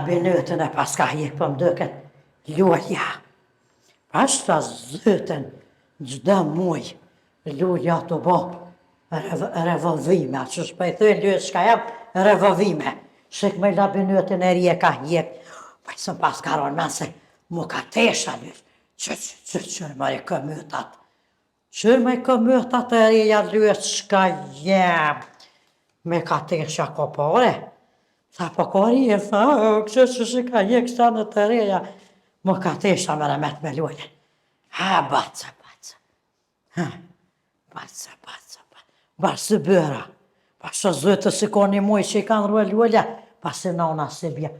binëtën e pas ka hjek për mdëket lullja. Pas të zëtën gjda muj lullja të bo revolvime, që s'pa i thënë lyë shka jam revolvime. Shek me la binëtën e rje ka hjek, pa i sëm pas karon men se mu ka tesha lyë. Qërë mëri këmëtat. Qërë me këmëtat e rjeja lyë shka jem. Me ka tesha kopore. Sa po kori e tha, që ka hjek sa në të reja. Mu ka tesha me remet me lullën. Ha, baca. Basë bëra. Pasë zëtë si ko një muj që i kanë rrë lullja. Pasë nona Silvia.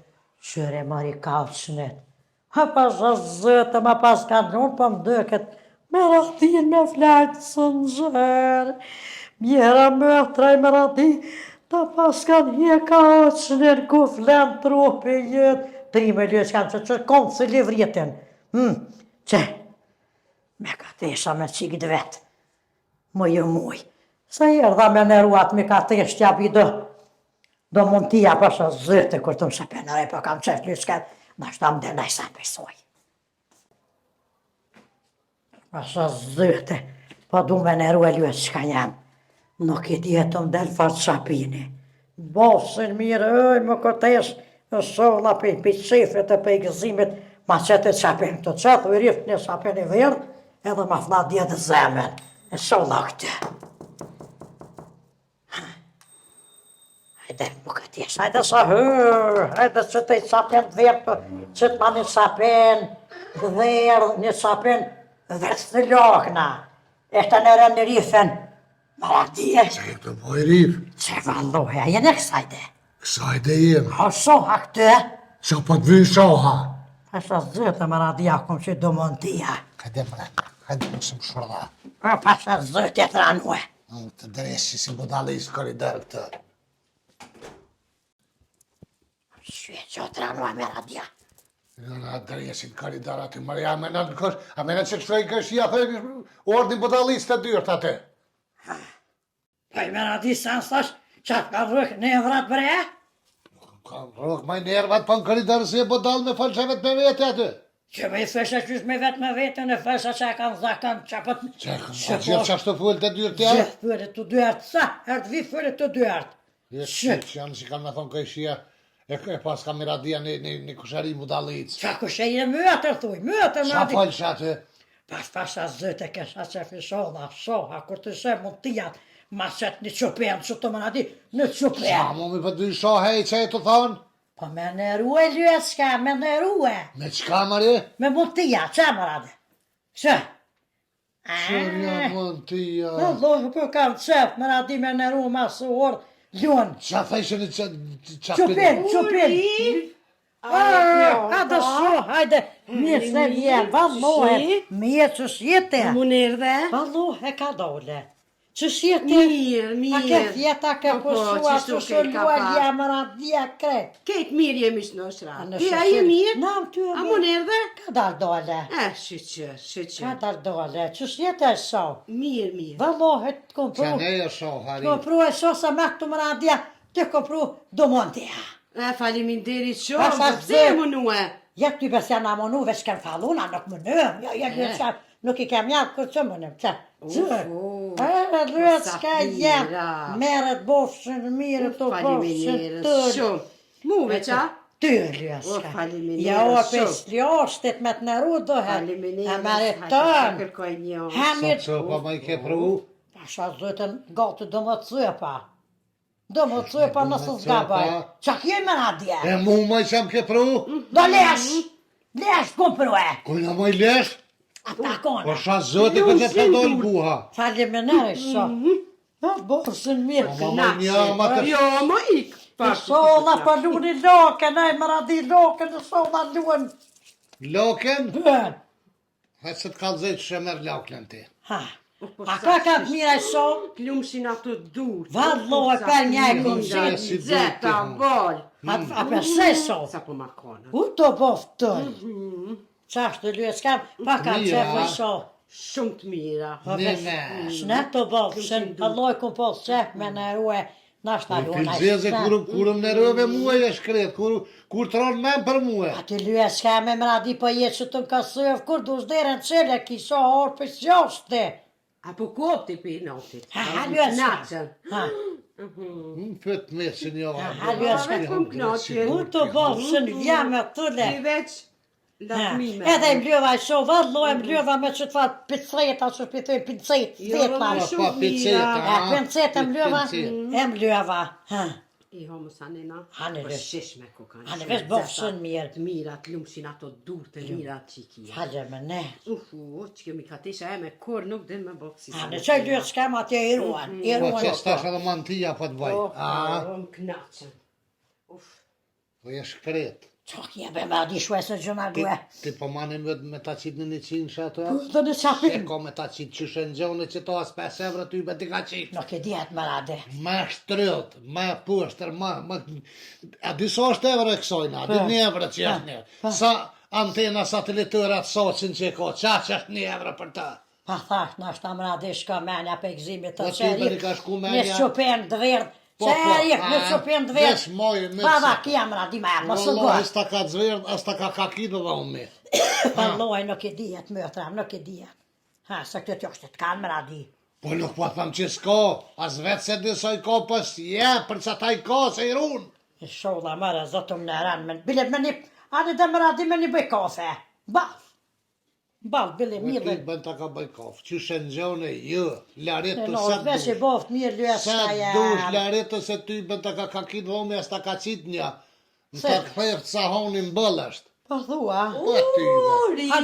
Qëre mëri kauçnet. Ha pasë zëtë, ma pas ka nënë për më dëket. Me ratin me flajtë së në zërë. Mjera mëtraj me ratin. Ta pas kanë hje kauçnet ku flenë trupi jetë. Tri me ljë që kanë që konë së livritin. Që? Me ka tesha me qik dë vetë. Më muj. Sa erdha me në ruat me ka teshtja bido. Do mund tia pasha zëte kur të më shëpenare, po kam qef lyshket, në shta më denaj sa pesoj. Pasha zëte, po du me në ruat lyshket që ka jam. Nuk i djetë më del farë shapini. Bosin mirë, më këtesh, në sola për qefet e për i gëzimit, ma qëtë shapin të qëtë, u rift një shapin i verdë, edhe ma fla djetë zemen. E sola këtë. Hajde, më këtjesh, hajde sa hajde që të i sapin të vertë, që të ma një sapin dherë, një sapin vërës të lokna. E të në rënë në rifën, maradije. Se e këtë po i rif? Që vallohe, a jene kësajde? Kësajde jem. Ha soha këtë? Që po të vynë shoha? Pasha zëtë maradija kom që do montia. Hajde më më shumë shurda. Pasha zëtë e të ranue. Të dreshi si budale i s'koridor këtë. Shue që o të ranua me radia. Në dreshi në koridor aty, mërja, a mena që të shoj këshia, thëjnë, ordin budalistë të dyrët aty. Po i me radi sa në stash, që atë ka rëk në evrat bre? Ka rëk maj nervat për në koridor si e budal me falshevet me vete aty. Që me i thëshe qysh me vetë me vete në thëshe që e kanë zakon që apët... Që gjithë që ashtë të full të dyrët ja? Gjithë fëllet të dyart, sa hertë vi fëllet të dyart. Që janë që kanë me thonë këshia, e pas ka miradia një kushari budalic. Qa kushari e mëtër thuj, mëtër Qa falsh aty? Pasha zëte kesha që fisholla, shoha, kur të shë mund tijat, ma qëtë një qupen, që të më nadi, në qupen. Qa mu mi për dy shohe i që e të thonë? Po me në ruë lyet shka, me në ruë. Me qka mëri? Me mund tijat, që më nadi? Që? Qërja mund tija? Në dojë për kam qëtë, më nadi me në ruë masë orë, ljonë. Qa thejshë në Qupen. Ha dhe shu, hajde, mirë se vjen, vallohe, mirë që shjete. Munir dhe? Vallohe ka dole. Që shjete? Mirë. A ke fjeta, ke përsua, që shëllua jam radia kret. Ketë mirë jemi shë në shra. Ti a je mirë? Nam, ty e A munir dhe? Ka dal dole. Shqyqër. Ka dal dole, që shjete e sho. Mirë. Vallohe, të Qa kompru. ne e shohari? Kompru e sho sa me këtu më radia, të kompru do mondia. Faleminderit shumë, Pasha po pse e mënue? Ja ty bes janë amonu, veç kem faluna, nuk më nëmë. Nuk i kem jakë kërë që më nëmë. Që? Rëtë s'ka jetë. Merët bofshën, mirë të bofshën Faleminderit tërë. shumë. Muve qa? Ty lëska. Faleminderit Ja o shumë. pes ljoshtet me të nëru dohet. Faleminderit. E mare tënë. Kërkoj një. Hamit. Që pa ma i ke pru? Pasha zëtën gati do më të cëpa. Do më të cëpa nësë zgabaj. Qa kje me na dje? E mu ma i që më ke pru? Do lesh! Lesh kumpru e! Kujna ma i lesh? Ata kona. Po shas zote këtë e të dojnë buha. Faleminare sho. Në bofshën mirë. Ma ma një ma të... Jo, më ik. Sola pa luni loke, nej më radi loke në sola luen. Loken? Bën. Hajtë se të kalëzej që shë merë laklen ti. Ha. A ka mira e shumë? Klumshin ato dur. Vallo e per një e kom si dur Zeta, ti, vol. A per se shumë? Sa po markona. U të boft tënë? Qashtë të lyë s'kam, pa kam Mira. qefë e shumë. Shumë të mira. Ne. Shne të boft, shën, Allah e kom po qefë me në ruë, Nashta luona. Filzeze kur më nerove mua e shkret, kur tron men për mua. A ti lyhe s'ka me mradi po jetë që të kasëv, kur du shderen qele, kisha orë për gjashte. Apo kopti për notit. Ha, lyhe s'ka. Ha, Fët me sinjora. ha, lyhe s'ka. Ku të bashën vjame të le. Ti veç latmime. Edhe im lyeva i shova, lojmë lyeva me që të farë pizzeta, që shpitoj pizzet, Jo, fetla. ma shumë Pa pizzeta. mira. E pincet em lyeva, em lyeva. Ha, I homo sanina. Hani Po vesh. shish me kukan. Hani vesh bofshën mirë. Të mira, të lumshin ato dur të mira që i kia. Hale me ne. Që kemi katesha e me kur nuk din me boksi. Ha, në qaj lyhet s'kam atje i ruan. I Po ruan. që stash edhe mantia po të baj. A, Më knaqen. po je shkret. Qak jebe me adi shue se gjëna duhe. Ti po manim me ta qitë në 100 që ato? Dhe në E qapin. ko me ta qitë që shëngjone që to as 5 evra ty be ti ka qitë. Nuk e dihet me rade. Ma shtrëlt, ma pushtër, a dy sa është evra e kësojna, a dy një evra që është një. Sa antena satelitërat soqin që e ko, qa që është një evra për ta. Pa thash, në ashtë më rade shka menja pe gzimit të Po ty me një ka shku menja? Një shupen dëverd. Po, Qerik, po, një shupen dëverd. vesh mojë, me Pa pse. da kja më radi me, më së Wallahi gojë. s'ta ka zverë, as ta ka kakit dhe unë me. Pa loj, nuk e dihet, mëtram, nuk e dihet. Ha, se këtë të është të kanë më radi. Po nuk po tham që s'ko, as vetë se disoj ko, pës je, për që ta i ko, se i runë. I shodha mërë, zotëm në ranë, bilet me një, ani dhe më radi me një bëj kafe. Baf. Bal, bile Me ty mirë. bën ta ka bëj kofë, që shëngjone, jo, larit të No, se vesh i dush. boft mirë lyhe Se s'ka dush, jam. larit të se ty bën ta ka kakit dhe unë, as ta ka qit një. Në Se- ta këthejt sa honin bëllësht. Po thua. Po ty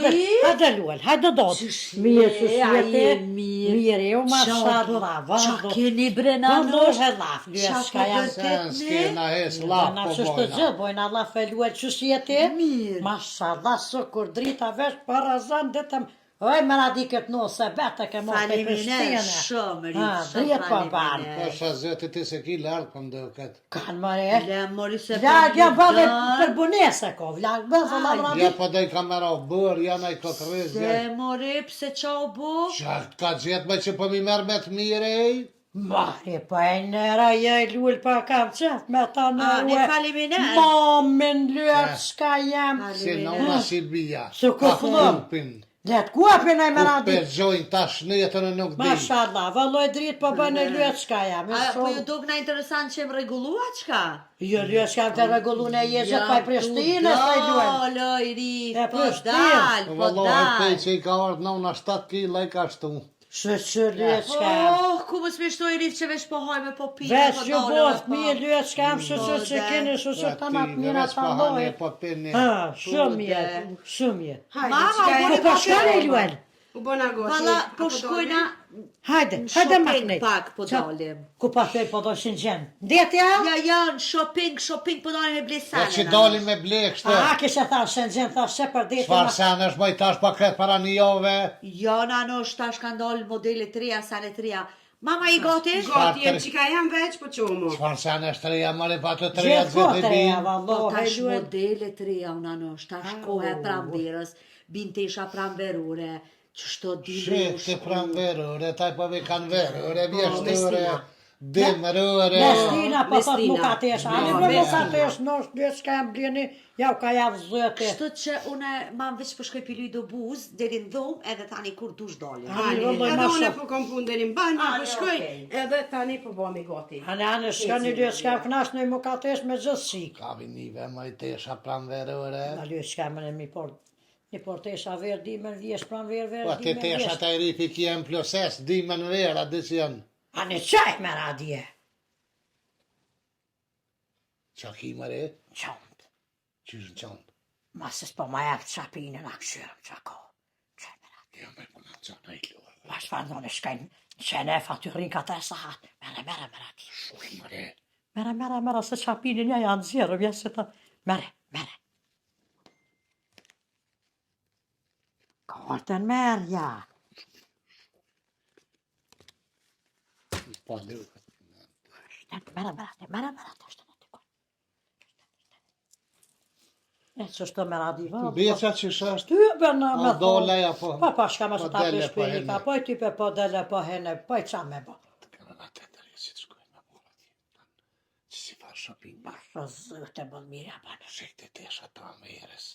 dhe. Hajde luel, hajde dot. Mirë që sjete. mirë. Mirë, jo mashallah, Qa vado. keni brena Vado nosh? he laf, lyhe Qa s'ka jam. po Sen s'kena hes laf Na po që shtë bojna. gjë, bojna Allah fe luel që sjete. Mirë. Mashallah, së kur drita vesh para zan detëm. Oj, më radi këtë no, se bete ke mos pe Prishtinë. shumë, Ha, dhjet po banë. Po sha zëti ti se ki lartë për ndo këtë. Kanë mëre. Le mori se Vlag, ja bëdhe për bunese ko, vlag, bëdhe la më Ja radi. po daj kamera o bërë, janë aj këtë rëzë. Se mori pse qa u bu? Qa ka gjetë me që po mi merë me të mire ej? Mari, po e nëra ja i lull pa kam qef me ta në ne faleminderit. Mamin lërë shka jam. Si nona si bia. Su ku Pa fillon. kupin. Dhe të kuapin e me Ku radi. përgjojnë ta shnetën e nuk di. Mashallah, valloj dritë po bënë e lërë shka jam. A, po ju duk na interesant që më regulua qka? Jo lërë shka të regullu në jezet pa i Prishtinë, sa i lull. Dolo, i ri, E po Prishtinë. dal, po Vëllohi pej dal. që i ka ardhë nona 7 kila i ka shtu. Shë lërë shka jam. Oh, ku më smishtoj i rif që vesh po haj me po pina, Vesh po ju dolo, boft, po. mirë lërë shka jam, shë që keni, shë të ma të mira të alloj. Po pini. Ha, shumë mirë, shumë mirë. Mama, Po po shkare i lull. U bona gosi. Hala, po shkojna Hajde, hajde shopping maknej. pak po Qa- dalim. Ku pa shkoj po doshin gjenë. Ndjetja? Ja, janë shopping po dalim me Po blesane. që dalim me blek shtë. A, kishe thanë Shenzhen, thash se për ditë. Çfarë sen është bëj tash pa kretë para një jove? Janë ano shtash kanë dalë modele të reja, sane të reja. Mama i gati? Gati, e qika jam veç po qomo. Çfarë sen është reja mëri pa të treja Gjithë po zëtë i të reja, bin? Po vallo, tash hajduet. modele të reja unë ano shtash kohë e pramverës, bintesha pramverore, që shto Shit, të pram verore, taj po vi kanë verore, vjeshtore, Mestina. dimërore. Mestina po thot Mestina. nuk atesh, ani Jo, për nuk Mestina. atesh, nosh dhjetë shka jam bleni, ja u ka javë zëte. Kështu që une ma veç po shkoj piluj do buz, deri në dhomë edhe tani kur dush dalim. Ani, Ani, vëllai, edhe masha. unë po kom punë deri në banjë, po Ani, shkoj, okej. edhe tani po bëmi gati. Ani, shka një dhjetë shka knash në i mu ka atesh me gjithë shik. Ka vinive më i tesha pram verore. Në dhjetë shka më në mi por, një por tesha verë dimen, vjesh pran verë, Po verë ti dimen, tesha vjesh. ta i rifi ki e më ploses, dimen vera, di që janë. Ani, qaj me radje. Qa ki mëre? Qëmë. Qysh në qëndë? Masës po ma jep qapinën a këshyrëm që ko. Qaj me radje. Jo me puna qënë i luë. Bash fardone shkajnë, qenef aty rrinë ka të sahat. Mere radje. Shuj mëre. Mere, se qapinin ja janë zjerë, vjesë se ta. Mere. Korten merja. Po në Mere, ashtë në të kërë. E që shtë me radi va. Beqa që shashtë? Ty bërna me A dole ja po. Pa shka me Po së ta dele, po pishpini ka, hene. po i type po dele, po hene, po i qa me bo. Kanë në të dërje si të shkojnë me mora ti. shapin. Pasha zëte më mirë banë. Shekte tesha ta merës.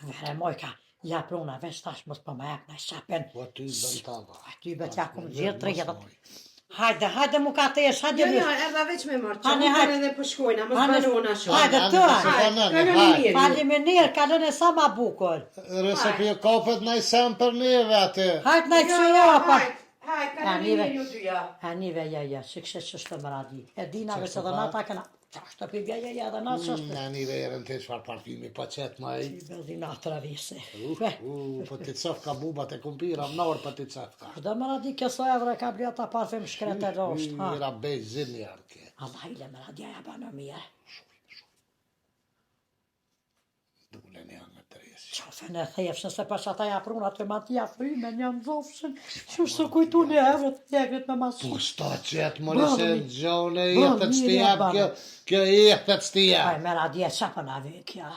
Vere mojka, ja pruna veç tash mos po më jep në shapen. Po ty bën tava. Ty bet ja kum gjithë tre jetët. Hajde mu ka tesh, hajde Jo, mirë. erdha veç me marrë, që Hane, më hajde. edhe po shkojna, mos Hane, banona shumë. hajde të. Kaloni mirë. Faleminderit, kalon e sa ma bukur. Rëse për kopet na i sem për neve atë. Hajde na i qëja pa. Hajde, kaloni mirë ju dyja. Nive ja, që shtë më radi. E dina veç edhe nata këna. Qashtë të pibja ja edhe natë qashtë. Në një verën të çfarë parfimi pa qetë ma i. Beldi natra vise. Po ti cof ka bubat e kumpira, më nërë po ti cof ka. Dhe më radi këso evre ka bleta parfim shkrete rosht. Mira bej zinë jarke. Allah ile më radi ja banë mire. Dule një anë të resi. Qafën e thefshën se pas ata ja pruna të matia fryme një nëzofshën. Që së kujtu një evre të tjekrit me masu. Po sta qetë mëri se në gjone jetët stijab, kjo jetët stijab. Aj me radi e qa për nave kja.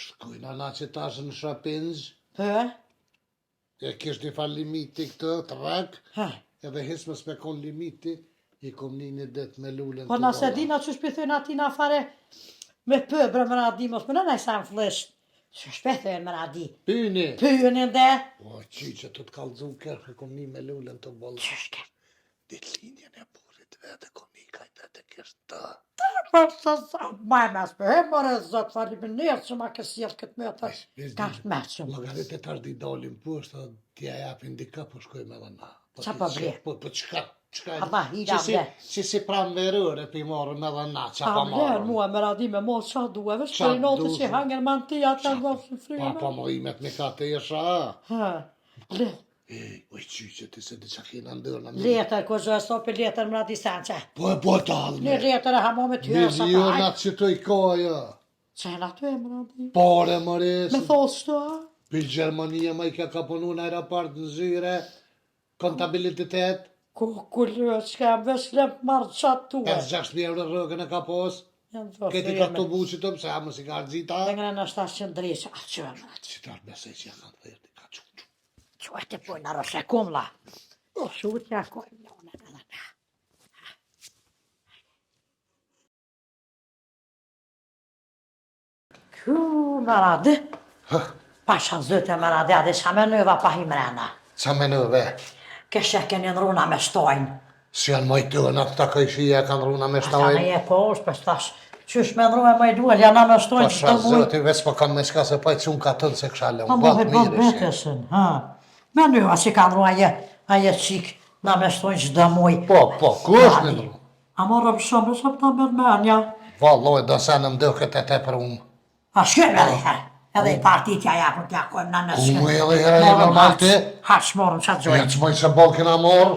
Shkujna na që tash në shapinz, Për? e kish një fal limiti këtë, të rak, Ha. edhe hismës me kon limiti, i kom një det me lullën Po nëse dina që shpithën ati na fare me pëbre më radi mos më në nëjë sa më flësht. Që shpithën më radi. Pyni! Pyënin dhe. O, që të t'kallëzu kërë, kom një me lullën të bolla. Qëshke? Ditë linjën e burit vete, kom një kajtë të kështë të. Për së maj mes për he mërë zot faleminderit që ma kësjel këtë mëtër. Ka shtë meqëm. Logarit e tash di dalim poshtë, t'ja japin dika po shkoj me dhe na. Qa po ble? Po qka? Allah, hira ble. Që si pram verore pi morë me dhe na, qa A pa vlerë morë. mua me radi me mos qa duhe, veç Qa për i notë duhe? që hanger mantia të ndoshin Pa fryme. pa mojimet me ka të jesha. Ha, le, Oj, që ti se di qa kina ndërna. letër, ko zë sopi letër më radi sen që. Po e po talë Një me. letër e hamo me tyre sa pa hajt. Milionat që të i koja. Qena ty e më radi. Pare mëres. Me thosë shtu, a? Për Gjermania ma i ka punu në aeroport në zyre. Kontabilitet. Ku lërë që kam veç lem marrë qatë tue. 5-6 euro rëgën e ka pos. Janë të Këti ka të buqit të mëse, a më si ka rëzita. Dhe ngre në 700 drejqë, a që e më radi. Që tarë besej që ja kanë dhejti, ka quqë. Që e të pojnë në rëshe kumla. O, shu të ja kojnë në unë edhe na. Kju më radi. Pasha zëte më radi, adhe qa me nëva pa himrena. Qa me nëve? Keshe keni në runa me shtojnë. Si janë majtë në këta këjshia e kanë runa me Ata në shtajnë. je po është, për stash, qysh me në runa me duel, janë me shtojnë që Pasha të mujë. zëti, veç po kanë me shka se pa i cunë ka tënë se kësha le Pa unë muhe batë po mirë ishe. betesën, ha. Me nëva që kanë runa aje qik, na me shtojnë që dë mujë. Po, ku është në nërru? A morëm shumë, në shumë të mërmenja. Valoj, do se në mdëket e te për unë. A shkëm edhe herë, edhe i partitja japën t'ja kojmë në nësë. Ku edhe herë e normal ti? Haqë morëm qatë Ja gjojnë. që mojë se bol kina morë.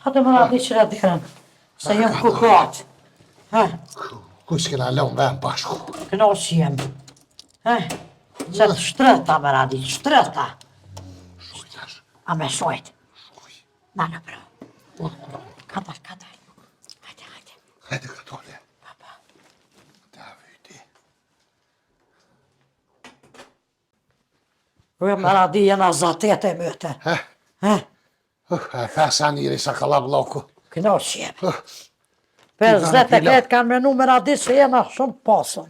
Hate më radi që radiren, se jem kukot. Ku s'kina lëmë vend bashku. Këno që jem. Që të shtrëta më radi, shtrëta. Shujtash. A me shojt. Na në bro. Katar. Hajde. Hajde këtole. Papa. Ta vyti. Rë më radi jena zatet e mëte. E pesa njëri sa ka la bloku. Këno që jem. 58 kanë menu më radi se jena shumë posën.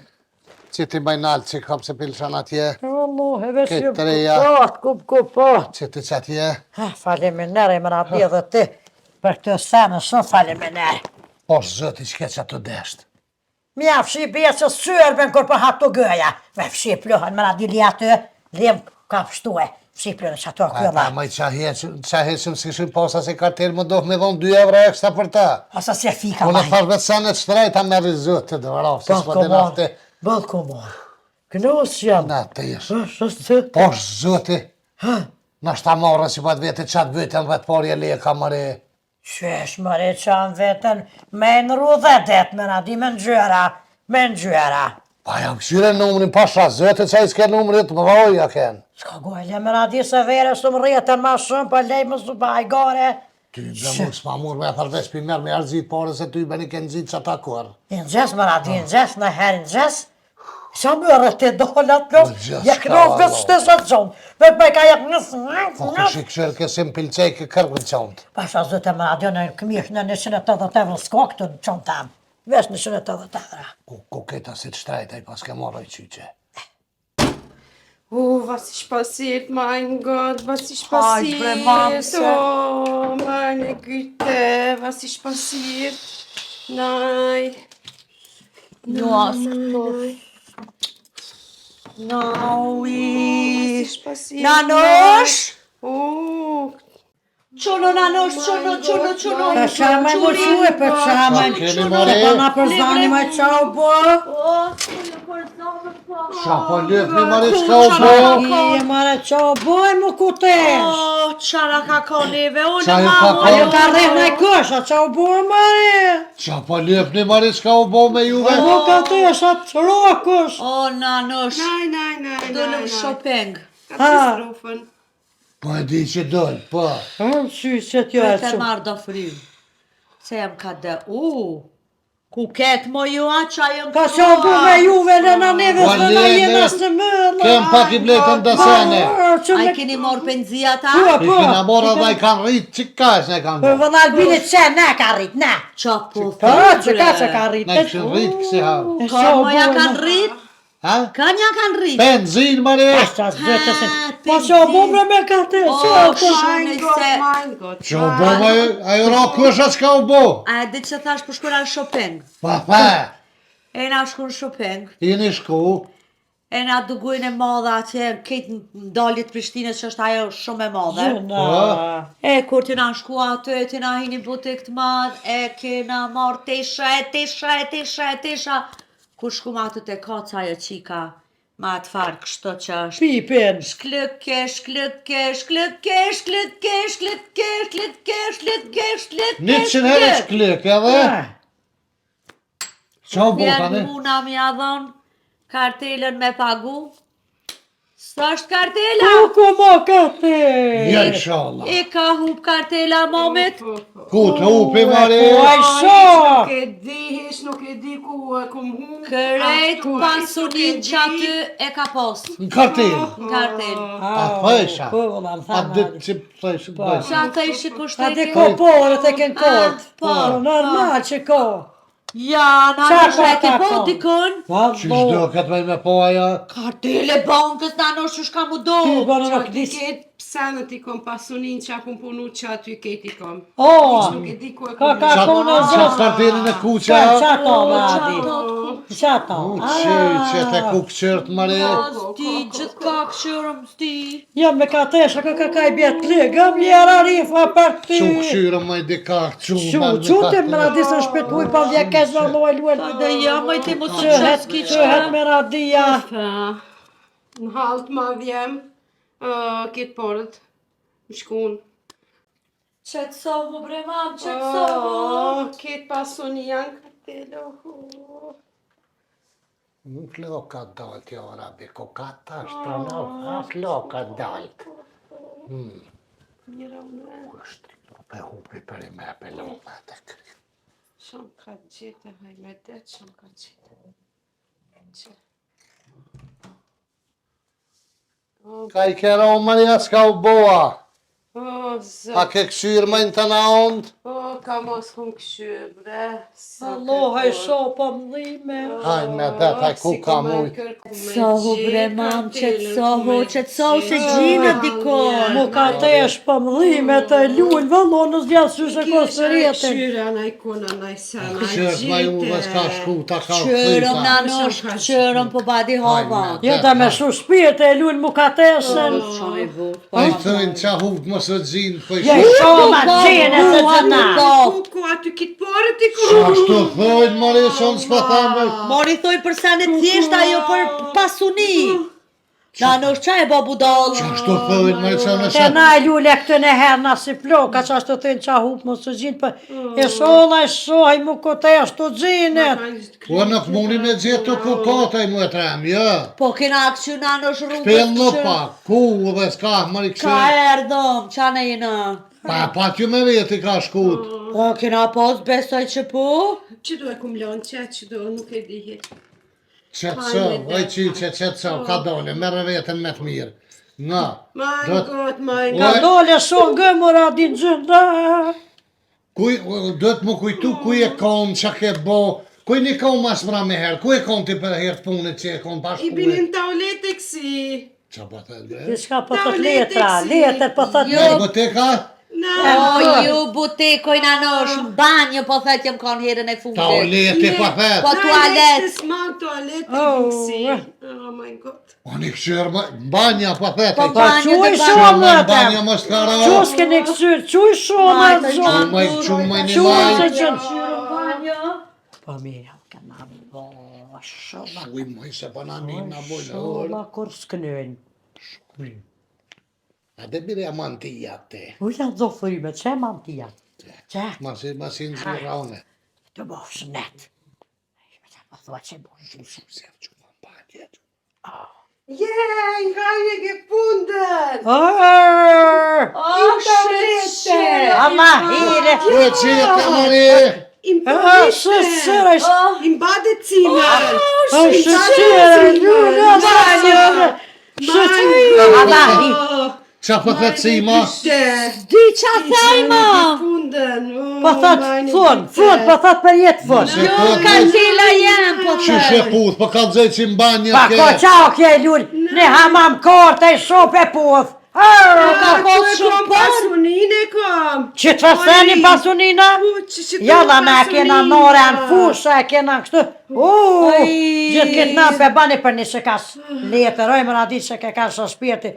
Që ti bajnalë që kam se pilshan atje. Allah, e veç jem Ketreja. kupot. Që ti që atje. Faleminere më radi edhe ti. Për këtë senë shumë faleminere. Po zëti që ke që të deshtë. Mja fshi bje që sërben kër për hatu gëja. Me fshi plëhën më radi li aty, lim ka pështue. Fshi plëhën që ato Ata këlla. ma i qa heqëm si shim posa se kartel më dohë me dhonë 2 euro ekstra për ta. Asa se fika Unë maj. thash vetë senet shtrejta me rizët të dëvaraf, se s'po dhe nafte. Bëllë komor. Kënos jam. Na të jeshë. Shështë. Po zëti. Në shta morën si pat vete qatë vytën vetë porje leka mëre. Qesh mëre qanë vetën me në rudhe det më radi me në gjyra. Pa jam këshyre numrin pasha zëti që i s'ke numrit më vajoja ken. Ska gojle më radi se vere së më rjetën ma shumë për lej më së bajgare. Ty bre mu s'ma mur me thërvesh për merë me arzit pare se ty beni ke nëzit që ta kur. Në gjes më radi, në gjes, në herë në gjes. Sa mërë të dolat lëf, gjë ja s'ka, kënof vetë Allah. shtesat zonë, vetë me ka jep nësë, Po këshë këshërë kësim pilqej kë kërgën qëndë. Pasha zëtë me adjo në këmish në 180 euro s'ka këtë në qënë tamë, vesh 180 euro. Ku këta si të shtrajtaj pas ke marrë i qyqe. Oh, was ist passiert, mein Gott, was ist Halt, bre, Mamse. passiert? Oh, meine Güte, was ist passiert? Nein. Was ist passiert? Nanosh! Oh, Qono Nanosh, qono. Për shama i boque, për shama i Keni boque, more? pa na përzani me qau bo. Qa po lëp një marrë qka u bo? I e mare qau bo e më kutesh. Oh, qara ka koneve, Qa unë ju ka ma Ajo konë? ka rreh në i kësha, qau bo e mare. Qa po lëp një marrë qka u bo me juve? Më ka të esha të rokës. Oh, Nanosh, nein. dëllëm shopping. Katastrophen. Po e di që dëllë, po. Sy se t'jo e Të që. marrë do frym. Se jam ka dhe, ku ketë mo ju a qa jëm Ka qau bo me juve në në neve Po, së në le, jena le. së mërë. Kem pak i bletën dësene. A i keni morë penzia ta? Po, I kena morë dhe i kanë rritë, që ka është ne kanë Për morë? vëllë albinit që ne ka rrit, ne. Qa po Po, që ka që ka rrit. Ne këshën rritë kësi havë. Ka moja kanë rrit? Ha? Ka nja kanë rrit? Benzin, marrë? Ashtë asë zëtësin. Ha, Po që o bumre me ka të, që o të. Mein Gott. Që u bo me, ajo ra kësha qka u bo? A e di që thash për shkura në shopping? Pa, E na shku në shopping, jeni shku, e na dugujnë e madhe atje, ketë ndalit Prishtinës që është ajo shumë e madhe. Gjuna. E kur t'ina shku aty, t'ina hini butik të madh, e kena marrë tesha. Kur shku ma aty te kaca ajo qika, ma të farë kështu që është. Pipin. Shklëkke. 100 herë shklik edhe? Qa u bo Vjen tani? muna mi a dhon kartelën me pagu. Së është kartela? Ku mo ka të. Ja, inshallah. I ka hup kartela momit. Ku të upi, marrë? Ai Nuk e di, hiç nuk e di ku e kom hu. Kërejt pasunin që aty e ka pos. Në kartel. Në kartel. A thësha? Po, vëlla, më A thamë. ditë që thësha të bëjë? Qa të ishi A pushtetje? di ko porët e ken kort. Po, Normal që ko. Ja, na Qa nështë e ke ka po ka? dikën? Që shdo këtë me po aja? Kartele bankës na nështë shka mu do. Ty bërë Qa nuk ti dis. ketë pse në ti kom pasunin që akum punu që aty keti kom. O, Nuk e di ku e ka kom. ka konë e Qatë zonë. kartelin e kuqa? Qa to, Qa Vladi? të Qa to? Që te ku këqërt, marrë? Sti, gjithë ka këshërëm sti. Ja me ka tesha, ka i bjetë klegë, mjera rifa për ty. Që këshyrë më i dika, Qute me na disë në shpetuj, pa vje kesh me loj luel. Dhe ja, më i ti mu të Qëhet, qëski qëhet me radia. Në halt ma vjem, ketë porët, më shkun. Qetësohu bre mam, qetësohu. Ketë pasunin janë kartelo. Nuk lo ka dalë tjo, rabi, ko ka ta shtrano, as lo ka dalë. Njëra unë, Kështë, pe hupi për i me pe lo me të kri. shumë ka gjithë, haj me detë, shumë ka gjithë. Ka i kera o Maria s'ka u boa. O, A zë, ke këshyrë më në të na ondë? o, ka mos hum këshyrë, bre. Allah e shopa mdhime. Hajnë me det, haj ku ka mujtë. Qetësohu bre mam, qetësohu se gjinë dikon. Mu ka tesh pa mdhime të lull, vëllo në zjatë sy se kosë rjetin. Këshyra na i kuna, na i sana, Këshyrët ma ju dhe s'ka shku, ta ka Qërëm na këtita. nosh, qërëm po badi hava. Jo ta me shu shpirt e lull mu ka teshen. Shumë i but. Pa i thëjnë qa huvë më së gjinë, po i Je shumë. shoma gjene se gjena. Ku aty kitë porë ti ku? Ashtu thëjnë, Maria, shumë s'pa thamë. Mori thoi për sa në thjesht ajo për pasuni. Na nosh qa e bo budal. Ashtu thëjnë, Maria, që në E shatë. na e lulle këtë në herë na si ploka që ashtu të thënë qa hup më së gjinë, për e shola e shohaj mu këtë e ashtu gjinet. Po nuk mundi me gjithë të ku kotaj mu e trem, jo. Po kena akë na nosh rrugës. Shpel në pak, ku dhe s'ka, Maria, Ka këshyrë. erdhëm, qa në jena. Pa që me veti ka shkut. Po kena pos besoj që po. Që do e kum lonë, që do, nuk e dihet. Qetëso, oj qyqe, qetëso, ka dole, merre veten me të mirë. Nga, Mein Gott, mein Oj. Ka Gott. dole son gëmëra din gjënda. duhet më kujtu kuj e kon, që ke bo, kuj një kon mas mra me herë, kuj e kon ti për herë të punit që e kon Ich bin bashkullë. im Toilette gsi. Qa po të Ti edhe? s'ka po thot letra, letër po thot Në letra. boteka? O, ju butekoj në nosh, në banjë, po thët jam kanë herën e fundit. Toaleti po thet. Po tualet. Das mal Toilette Oh, gsi. eh. Oh mein Gott. O një këshirë, banja po thet. Po Pa banjë quj të shumë Banja të. mos kara. Qus keni kësyrë, quj shumë Hajde, të shumë. Qumaj një Quj maj. se gjënë. Po mirë, ka na bo, shumë. Uj, moj se po na një na bojnë. Shumë kur s'knën. A dhe bire a mantia te. Uja do frime, që mantia? Që? Masin në zhviraune. Të bosh net. Po thua që bosh. Se quman banje. Yeah, ich habe gefunden. Oh, Toilette. ama hire. Ue qita mari. Im Së Toilette. sërë, Im Badezimmer. së sërë, ljurë, banjë. Së sërë, ama hire. Qa po thet cima? Di qa thajma. Gefunden. Oh, Po thot meine fun, Güte. fun, po thot për jetë fun. Se Jo, po ka tila jem, po Qyshe thët. puth, po ka dzej që në banja Pa ko qao kje ljurë, ne hamam korte i shope puth. Ka Ach, posë du shumë komm, për. Pasunine, komm. Që të fëseni pasunina? Jalla me kena nore në fusha, e kena kështu. Gjithë këtë na pe bani për një që kas letër, oj më radi që ke ka shë shpirti.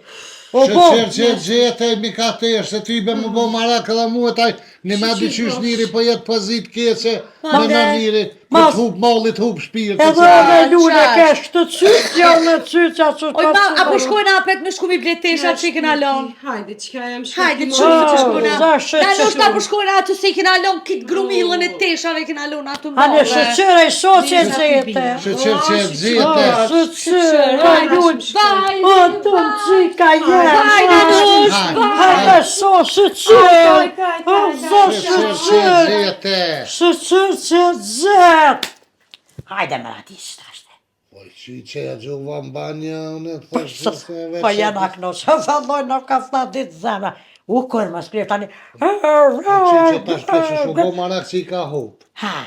O Që bo, që gjete mi ka të eshte, ty be më bo marak edhe muet, aj një me di qysh njëri po jetë pozit keqe, me në njëri, për të hub mallit, hub shpirti. edhe me lune ke shtë cytë, jo në cytë, që Oj, ma, apo shkojnë apet me shku mi bletesha që i këna lonë. Hajde, që ka jam Hajde, shkëti që Oh, shkojnë zash, Na që- nuk ta po shkojnë atë se i këna lonë kitë grumillën e teshave, i këna lonë atë Hanë mbove. shëqyre i shoqe që jetë. Që gjete. Shëqyre, Vajde, o të më qika vajde, jetë. nush, Hajde so shëqyre, o zë shëqyre. Gjete. Shëqyre që zetë. Hajde më rati shtashte. Po që që e gjuva në banja, unë të thashtë se veç. Po janë akno që valloj në ka fna ditë zeme. U kur më shkrip tani. Që tash për që shu bo marak që i ka hup. Ha,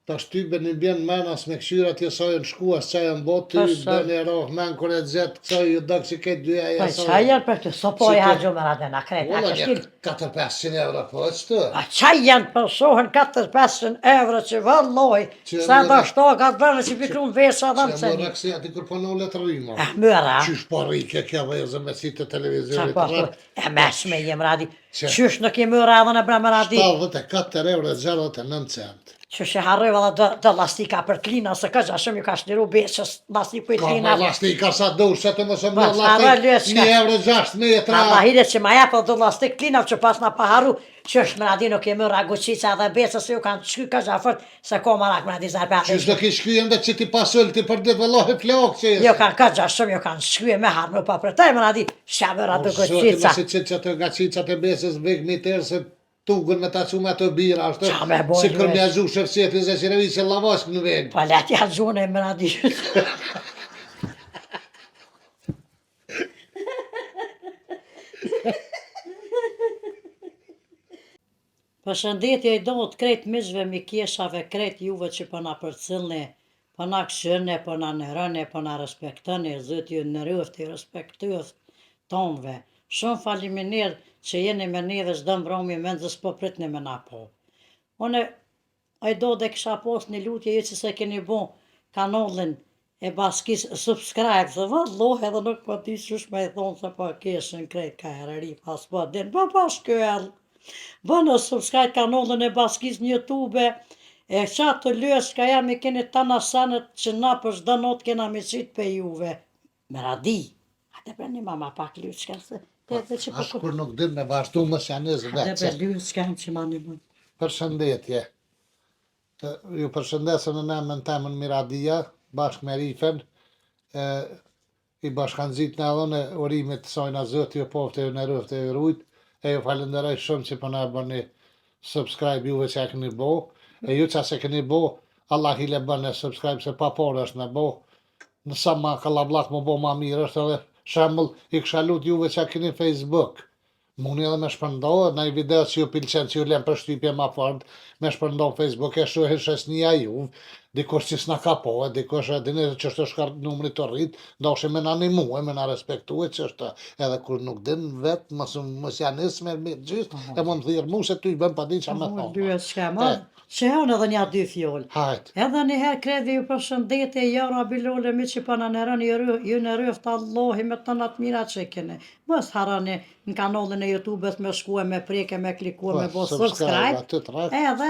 Tash ty be një bjen menas me këshyra tje sajën shkuas qaj në botë, Po, ty sa- be një roh men kër e gjetë kësaj ju dëkë që këtë dyja po e qa janë për të, so po Si i të- hargju më rade në krejt, a Ola kështil. një 4-500 euro po është të. A qa janë përshohen 4-500 euro që valloj, Që sa më do ra- shto ka të bërë që pikru në vesha dhe më Që më ceni. rakësi ati kur përno letërima. Mëra, Qysh po rike kja vëzë me si të qa televizorit po rrët. e meshme jem radi. Që- Qysh nuk i mëra edhe në bre më radi. 74 euro e 69 cent. Qysh e harrëve dhe dë lastika për klina, se ka gjashëm ju ka shniru beqës lastiku i Ka me klina. lastika sa dush, që të më shumë Pas, harra lastik lëska. 1 euro 6 metra. Allah hire që ma jepë dhe lastik klinav që pas na paharu, qysh më radi nuk i mëra guqica dhe beqës se ju kanë shky ka gjafërt, se ko marak më radi zarpe. Qysh do ki shkyen dhe që ti pasull ti për ditë vëllohi flok që Jo kanë ka gjashëm, jo kanë shkye me harë, më pa për taj më radi, shabëra dhe guqica. Zotë, mësi që të nga qicat e besës vik mi tërë se tugën me ta qume të bira, ashtë, Qa me bojnë, si kër veç. mja gju shëfësjeti zë që revi se lavask në veg. Po letja gjune më radi. Përshëndetje i do të krejt mishve mi kjeshave, krejt juve që përna përcilni, përna këshërne, përna nërëne, përna respektëni, zëtë ju në rëfti, respektuës tonve. Shumë faliminir që jeni me neve zdo mbromi me nëzës po pritni me na po. Une, a i do dhe kisha post një lutje ju që se keni bo kanalin e baskis subscribe, se valloh edhe nuk po ti qysh me i thonë se po keshin krejt ka herëri pas po din, po pas këll. Bënë subscribe kanalin e baskis në YouTube, e qatë të lyës ka jam i keni të nasanet që na për shdo not kena me qitë pe juve. Me radi, hajde për një mama pak lyçka se, te dhe që Ashtë kur nuk din me vazhdu më sjanës Hajde vetë. për lyçka që ma një mund. Përshëndetje. Ju përshëndesën në emën temën Miradia, bashkë me Rifen, i bashkanëzit në edhe në urimit të sajna zëtë ju pofte ju në rëfte ju rujt, e ju falenderoj shumë që përna e bëni subscribe juve që e këni bo, e ju që se këni bo, Allah hile bëni subscribe se pa por është në bo, Nësa ma kallabllak më bo ma mirë është edhe shembull i kisha lut juve që keni Facebook. Muni edhe me shpërndohet në i video që ju pilqen që ju lem për shtypje ma fort, me shpërndohet Facebook e shohin shesnia juve, dikush që s'na ka po, dikush e dini që është shkar numri të rrit, ndoshta me na animue, me na respektue që është edhe kur nuk din vet, mos ja nis me gjyst, e mund thirr mu se ty bën pa di çfarë më thon. Lyhet s'ka më. Shehon edhe një dy fjoll. Hajt. Edhe një herë kredi ju përshëndetje, jara bilole mi që pana në rëni ju në rëft Allahi me të natë mira që kene. Mos harani në kanalin e YouTube-s me shkue, me preke, me klikue, me bo subscribe. Edhe,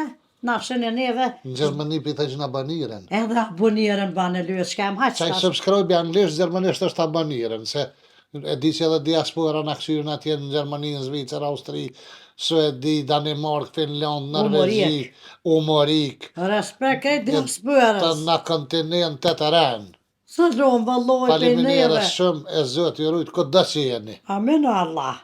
na shënë neve. Në Gjermani pita që në aboniren. Edhe aboniren banë lyhet s'ka më haqë. Qaj subscribe anglisht, gjermanisht është aboniren, se e di që edhe diaspora në këshyrën atje në Gjermani, në Zvicër, Austri, Suedi, Danimark, Finland, Norvegji, Umorik, Respekt e diasporës. të në kontinentet të rënë. Së gjonë vëlloj për neve. Faleminderit shumë e Zoti ju rujt këtë që jeni. Amin Allah.